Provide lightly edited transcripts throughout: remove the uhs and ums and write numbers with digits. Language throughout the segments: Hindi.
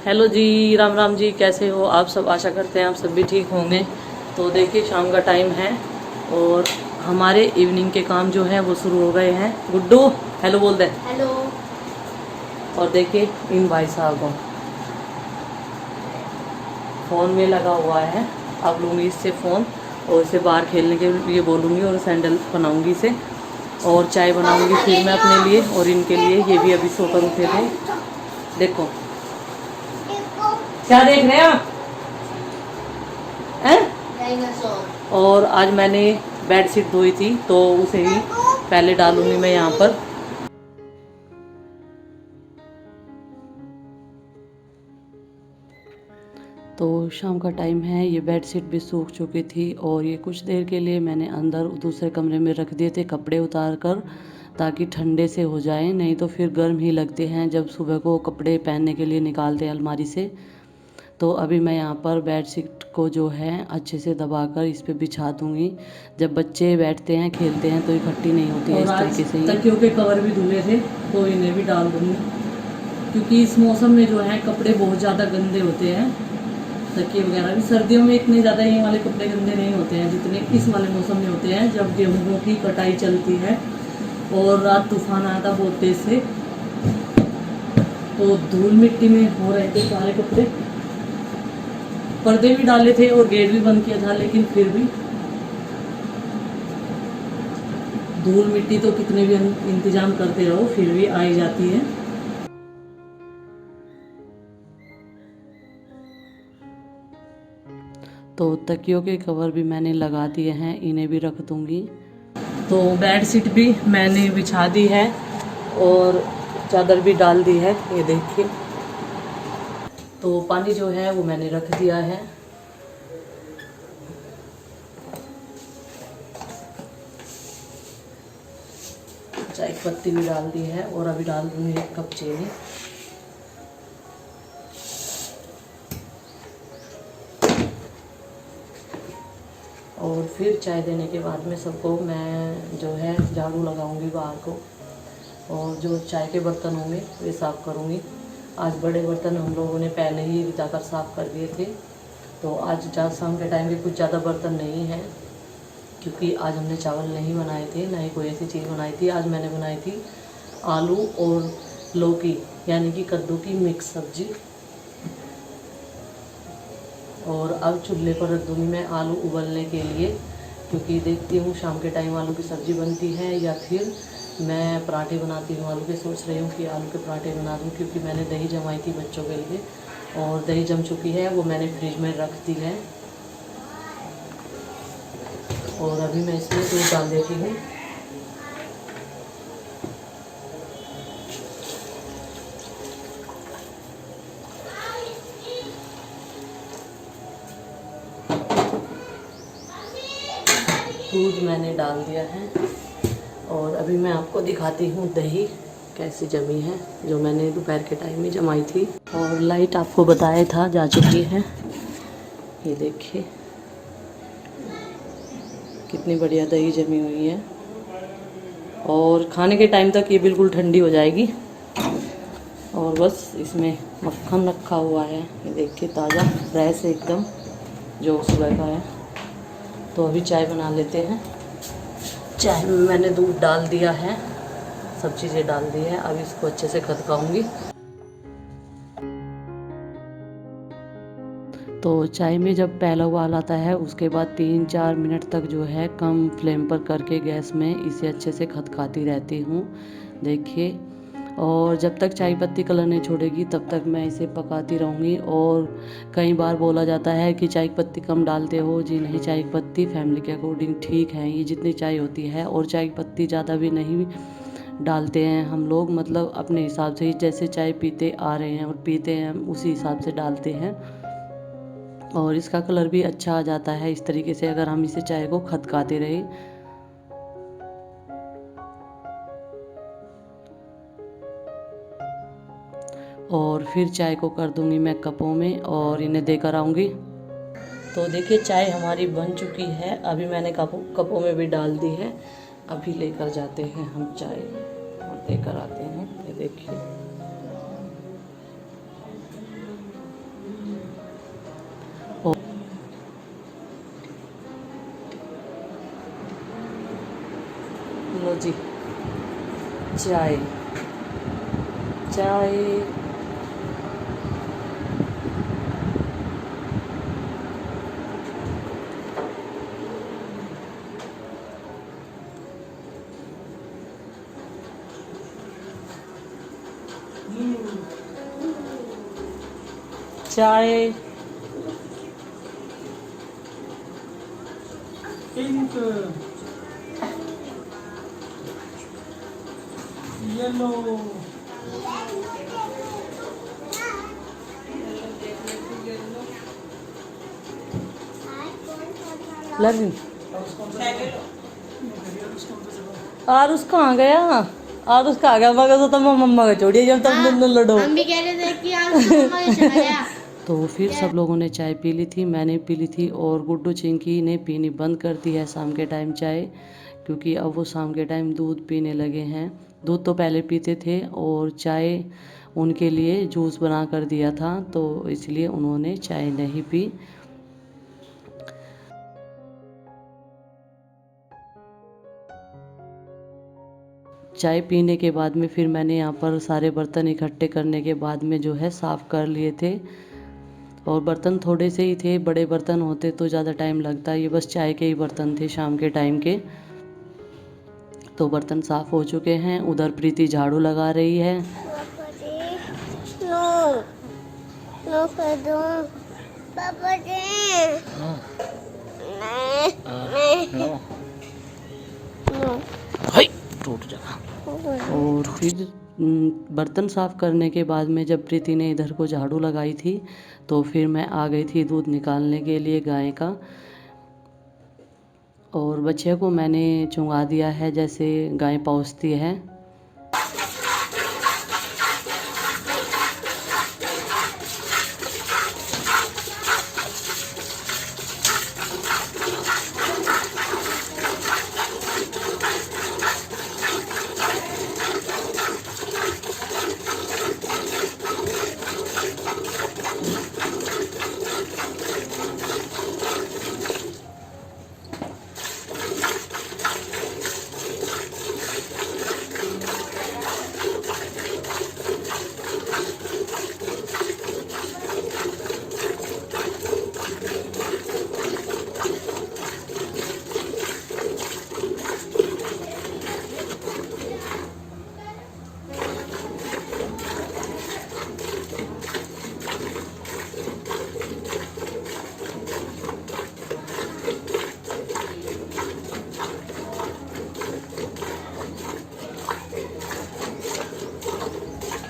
हेलो जी, राम राम जी, कैसे हो आप सब। आशा करते हैं आप सब भी ठीक होंगे। तो देखिए शाम का टाइम है और हमारे इवनिंग के काम जो है वो शुरू हो गए हैं। गुड्डू हेलो बोल दे। हेलो। और देखिए इन भाई साहब को फ़ोन में लगा हुआ है। अब लूँगी इससे फ़ोन और इसे बाहर खेलने के लिए बोलूँगी और सैंडल बनाऊँगी इसे और चाय बनाऊँगी फिर मैं अपने लिए और इनके लिए। ये भी अभी सोकर उठे थे। देखो क्या देख रहे हैं आप हैं? डायनासोर। और आज मैंने बेडशीट धोई थी तो उसे ही पहले डालूंगी मैं यहाँ पर। तो शाम का टाइम है, ये बेडशीट भी सूख चुकी थी और ये कुछ देर के लिए मैंने अंदर दूसरे कमरे में रख दिए थे कपड़े उतार कर, ताकि ठंडे से हो जाए, नहीं तो फिर गर्म ही लगते हैं जब सुबह को कपड़े पहनने के लिए निकालते हैं अलमारी से। तो अभी मैं यहाँ पर बेडशीट को जो है अच्छे से दबाकर इस पे बिछा दूँगी। जब बच्चे बैठते हैं खेलते हैं तो इकट्ठी नहीं होती है इस तरीके से। ये तकियों के कवर भी धुले थे तो इन्हें भी डाल दूँगी, क्योंकि इस मौसम में जो है कपड़े बहुत ज़्यादा गंदे होते हैं। तकिए वगैरह भी सर्दियों में इतने ज़्यादा ये वाले कपड़े गंदे नहीं होते हैं जितने इस वाले मौसम में होते हैं, जब गेहूँ की कटाई चलती है। और रात तूफान आया था बहुत तेज से, तो धूल मिट्टी में हो रहे थे सारे कपड़े। पर्दे भी डाले थे और गेट भी बंद किया था, लेकिन फिर भी धूल मिट्टी तो कितने भी इंतजाम करते रहो फिर भी आ ही जाती है। तो तकियों के कवर भी मैंने लगा दिए हैं, इन्हें भी रख दूंगी। तो बेड शीट भी मैंने बिछा दी है और चादर भी डाल दी है, ये देखिए। तो पानी जो है वो मैंने रख दिया है। चाय की पत्ती भी डाल दी है और अभी डाल दूंगी 1 कप चीनी। और फिर चाय देने के बाद में सबको मैं जो है झाड़ू लगाऊंगी बाहर को, और जो चाय के बर्तन होंगे वे साफ़ करूंगी। आज बड़े बर्तन हम लोगों ने पहले ही बिताकर साफ़ कर दिए थे, तो आज शाम के टाइम भी कुछ ज़्यादा बर्तन नहीं है, क्योंकि आज हमने चावल नहीं बनाए थे, ना ही कोई ऐसी चीज़ बनाई थी। आज मैंने बनाई थी आलू और लौकी यानी कि कद्दू की मिक्स सब्जी। और अब चूल्हे पर रख दूँगी मैं आलू उबलने के लिए, क्योंकि देखती हूँ शाम के टाइम आलू की सब्ज़ी बनती है या फिर मैं पराठे बनाती हूँ आलू के। सोच रही हूँ कि आलू के पराठे बना दूँ, क्योंकि मैंने दही जमाई थी बच्चों के लिए और दही जम चुकी है, वो मैंने फ्रिज में रख दी है। और अभी मैं इसमें दूध डाल देती हूँ। दूध मैंने डाल दिया है और अभी मैं आपको दिखाती हूँ दही कैसी जमी है, जो मैंने दोपहर के टाइम में जमाई थी। और लाइट आपको बताया था जा चुकी है, ये देखिए कितनी बढ़िया दही जमी हुई है। और खाने के टाइम तक ये बिल्कुल ठंडी हो जाएगी। और बस इसमें मक्खन रखा हुआ है, ये देखिए ताज़ा फ्रेश एकदम, जो सुबह का है। तो अभी चाय बना लेते हैं। चाय में मैंने दूध डाल दिया है, सब चीज़ें डाल दी है, अब इसको अच्छे से खदकाऊंगी। तो चाय में जब पहला उबाल आता है उसके बाद 3-4 मिनट तक जो है कम फ्लेम पर करके गैस में इसे अच्छे से खदकाती रहती हूँ, देखिए। और जब तक चाय पत्ती कलर नहीं छोड़ेगी तब तक मैं इसे पकाती रहूँगी। और कई बार बोला जाता है कि चाय की पत्ती कम डालते हो, जी नहीं, चाय की पत्ती फैमिली के अकॉर्डिंग ठीक है, ये जितनी चाय होती है। और चाय की पत्ती ज़्यादा भी नहीं डालते हैं हम लोग, मतलब अपने हिसाब से, जैसे चाय पीते आ रहे हैं और पीते हैं उसी हिसाब से डालते हैं। और इसका कलर भी अच्छा आ जाता है इस तरीके से, अगर हम इसे चाय को खदकाते रहे। और फिर चाय को कर दूंगी मैं कपों में और इन्हें देकर आऊँगी। तो देखिए चाय हमारी बन चुकी है, अभी मैंने कपों में भी डाल दी है। अभी लेकर जाते हैं हम चाय और देकर आते हैं, ये देखिए। जी चाय चाय। चाय पिंक, येलो, लगी और उसको आ गया और उसका आ गया मगर तो मम्मा का छोड़िए जब तक दोनों लड़ो। हम भी कह रहे थे कि आज तो मम्मा के चला गया। तो फिर सब लोगों ने चाय पी ली थी, मैंने पी ली थी और गुड्डू चिंकी ने पीनी बंद कर दी है शाम के टाइम चाय, क्योंकि अब वो शाम के टाइम दूध पीने लगे हैं। दूध तो पहले पीते थे और चाय उनके लिए जूस बना कर दिया था, तो इसलिए उन्होंने चाय नहीं पी। चाय पीने के बाद में फिर मैंने यहाँ पर सारे बर्तन इकट्ठे करने के बाद में जो है साफ़ कर लिए थे, और बर्तन थोड़े से ही थे, बड़े बर्तन होते तो ज़्यादा टाइम लगता। ये बस चाय के ही बर्तन थे शाम के टाइम के। तो बर्तन साफ़ हो चुके हैं। उधर प्रीति झाड़ू लगा रही है। पापा जी, नो नो कर दो पापा जी। नहीं नहीं नो टूट जाएगा। और फिर बर्तन साफ़ करने के बाद में जब प्रीति ने इधर को झाड़ू लगाई थी तो फिर मैं आ गई थी दूध निकालने के लिए गाय का। और बच्चे को मैंने चुंगा दिया है जैसे गाय पहुँचती है।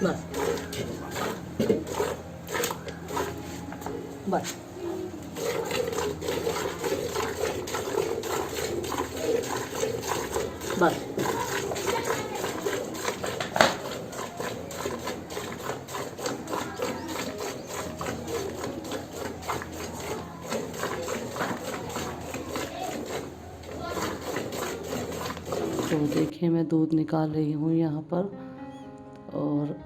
बस बस बस। तो देखिए मैं दूध निकाल रही हूँ यहाँ पर, और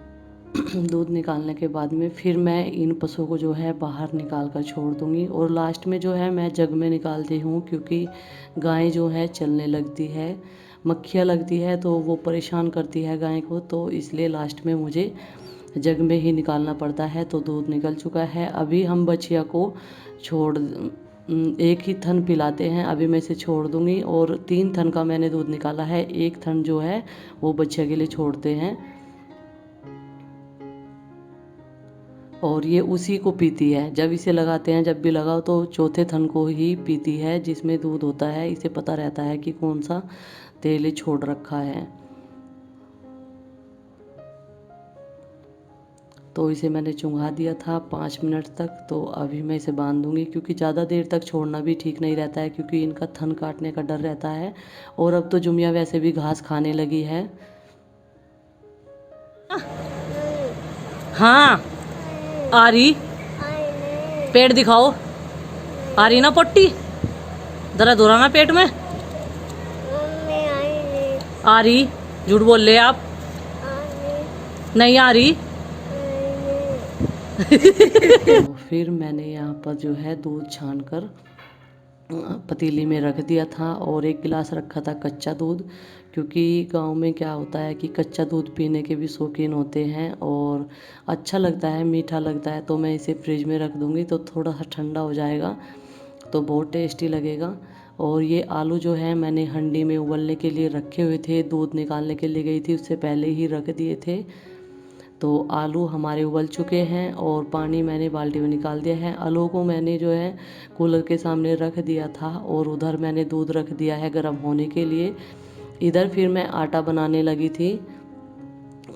दूध निकालने के बाद में फिर मैं इन पशुओं को जो है बाहर निकाल कर छोड़ दूँगी। और लास्ट में जो है मैं जग में निकालती हूँ, क्योंकि गाय जो है चलने लगती है, मक्खियाँ लगती है तो वो परेशान करती है गाय को, तो इसलिए लास्ट में मुझे जग में ही निकालना पड़ता है। तो दूध निकल चुका है। अभी हम बछिया को छोड़ एक ही थन पिलाते हैं, अभी मैं इसे छोड़ दूँगी। और 3 थन का मैंने दूध निकाला है, एक थन जो है वो बछिया के लिए छोड़ते हैं। और ये उसी को पीती है, जब इसे लगाते हैं, जब भी लगाओ तो चौथे थन को ही पीती है जिसमें दूध होता है। इसे पता रहता है कि कौन सा तेल छोड़ रखा है। तो इसे मैंने चुंगा दिया था 5 मिनट तक। तो अभी मैं इसे बांध दूंगी, क्योंकि ज़्यादा देर तक छोड़ना भी ठीक नहीं रहता है, क्योंकि इनका थन काटने का डर रहता है। और अब तो जुमिया वैसे भी घास खाने लगी है। हाँ आ रही, पेट दिखाओ। आ रही ना पट्टी, दर्द हो रहा ना पेट में। आ रही, झूठ बोल रहे आप, नहीं आ रही। तो फिर मैंने यहाँ पर जो है दूध छान कर पतीली में रख दिया था, और एक गिलास रखा था कच्चा दूध। क्योंकि गांव में क्या होता है कि कच्चा दूध पीने के भी शौकीन होते हैं और अच्छा लगता है, मीठा लगता है। तो मैं इसे फ्रिज में रख दूँगी तो थोड़ा सा ठंडा हो जाएगा तो बहुत टेस्टी लगेगा। और ये आलू जो है मैंने हंडी में उबलने के लिए रखे हुए थे, दूध निकालने के लिए गई थी उससे पहले ही रख दिए थे। तो आलू हमारे उबल चुके हैं और पानी मैंने बाल्टी में निकाल दिया है। आलू को मैंने जो है कूलर के सामने रख दिया था और उधर मैंने दूध रख दिया है गर्म होने के लिए। इधर फिर मैं आटा बनाने लगी थी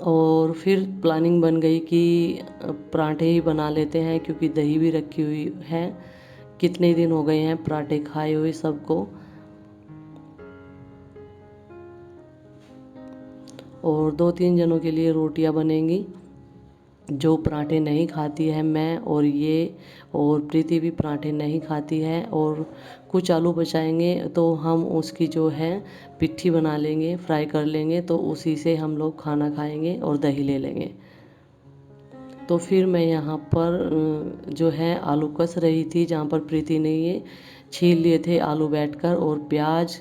और फिर प्लानिंग बन गई कि पराठे ही बना लेते हैं, क्योंकि दही भी रखी हुई है। कितने दिन हो गए हैं पराठे खाए हुए सबको। और 2-3 जनों के लिए रोटियां बनेंगी। जो पराठे नहीं खाती है, मैं और ये और प्रीति भी पराठे नहीं खाती है। और कुछ आलू बचाएंगे तो हम उसकी जो है पिट्ठी बना लेंगे, फ्राई कर लेंगे, तो उसी से हम लोग खाना खाएंगे और दही ले लेंगे। तो फिर मैं यहाँ पर जो है आलू कस रही थी, जहाँ पर प्रीति ने ये छील लिए थे आलू बैठकर, और प्याज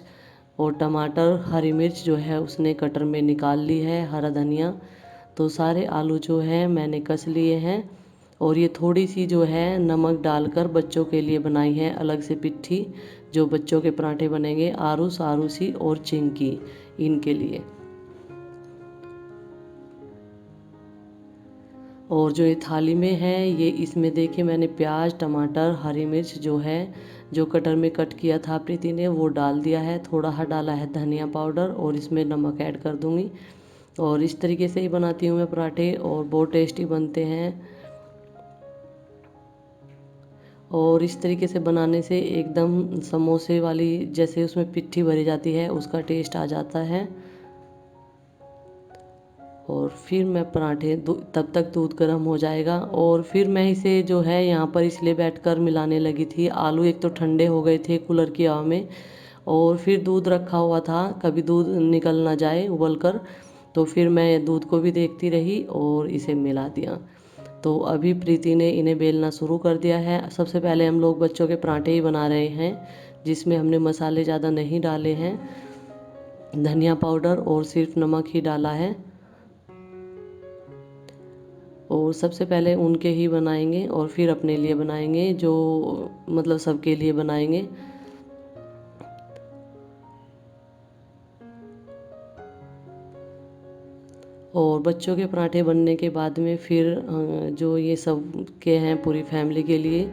और टमाटर, हरी मिर्च जो है उसने कटर में निकाल ली है, हरा धनिया। तो सारे आलू जो है मैंने कस लिए हैं। और ये थोड़ी सी जो है नमक डालकर बच्चों के लिए बनाई है अलग से पिट्ठी, जो बच्चों के पराठे बनेंगे, आरूस, आरूसी और चिंकी, इनके लिए। और जो ये थाली में है, ये इसमें देखिए मैंने प्याज, टमाटर, हरी मिर्च जो है जो कटर में कट किया था प्रीति ने, वो डाल दिया है। थोड़ा सा डाला है धनिया पाउडर और इसमें नमक ऐड कर दूँगी। और इस तरीके से ही बनाती हूँ मैं पराठे और बहुत टेस्टी बनते हैं। और इस तरीके से बनाने से एकदम समोसे वाली जैसे उसमें पिट्ठी भरी जाती है उसका टेस्ट आ जाता है। और फिर मैं पराठे तब तक दूध गर्म हो जाएगा और फिर मैं इसे जो है यहाँ पर इसलिए बैठकर मिलाने लगी थी। आलू एक तो ठंडे हो गए थे कूलर की हवा में, और फिर दूध रखा हुआ था, कभी दूध निकल ना जाए उबल कर। तो फिर मैं दूध को भी देखती रही और इसे मिला दिया। तो अभी प्रीति ने इन्हें बेलना शुरू कर दिया है। सबसे पहले हम लोग बच्चों के पराठे ही बना रहे हैं, जिसमें हमने मसाले ज़्यादा नहीं डाले हैं, धनिया पाउडर और सिर्फ नमक ही डाला है। और सबसे पहले उनके ही बनाएंगे और फिर अपने लिए बनाएंगे, जो मतलब सबके लिए बनाएंगे। और बच्चों के पराठे बनने के बाद में फिर जो ये सब के हैं पूरी फैमिली के लिए,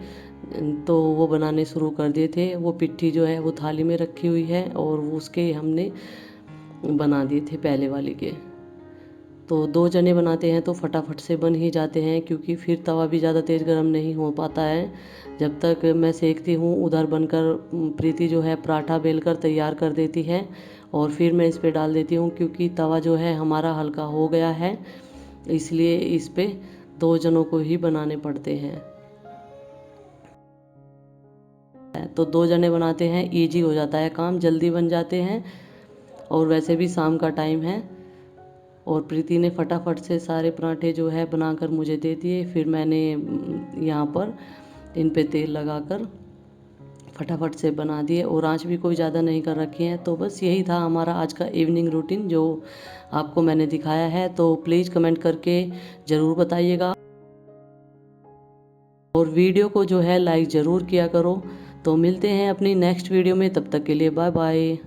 तो वो बनाने शुरू कर दिए थे। वो पिट्ठी जो है वो थाली में रखी हुई है और वो उसके हमने बना दिए थे पहले वाली के। तो 2 जने बनाते हैं तो फटाफट से बन ही जाते हैं, क्योंकि फिर तवा भी ज़्यादा तेज़ गर्म नहीं हो पाता है। जब तक मैं सेकती हूँ उधर बनकर प्रीति जो है पराठा बेलकर तैयार कर देती है और फिर मैं इस पे डाल देती हूँ, क्योंकि तवा जो है हमारा हल्का हो गया है, इसलिए इस पे 2 जनों को ही बनाने पड़ते हैं। तो 2 जने बनाते हैं, ईजी हो जाता है काम, जल्दी बन जाते हैं। और वैसे भी शाम का टाइम है। और प्रीति ने फटाफट से सारे पराठे जो है बनाकर मुझे दे दिए। फिर मैंने यहाँ पर इन पे तेल लगाकर फटाफट से बना दिए और आंच भी कोई ज़्यादा नहीं कर रखी है। तो बस यही था हमारा आज का इवनिंग रूटीन जो आपको मैंने दिखाया है। तो प्लीज़ कमेंट करके ज़रूर बताइएगा और वीडियो को जो है लाइक ज़रूर किया करो। तो मिलते हैं अपनी नेक्स्ट वीडियो में, तब तक के लिए बाय बाय।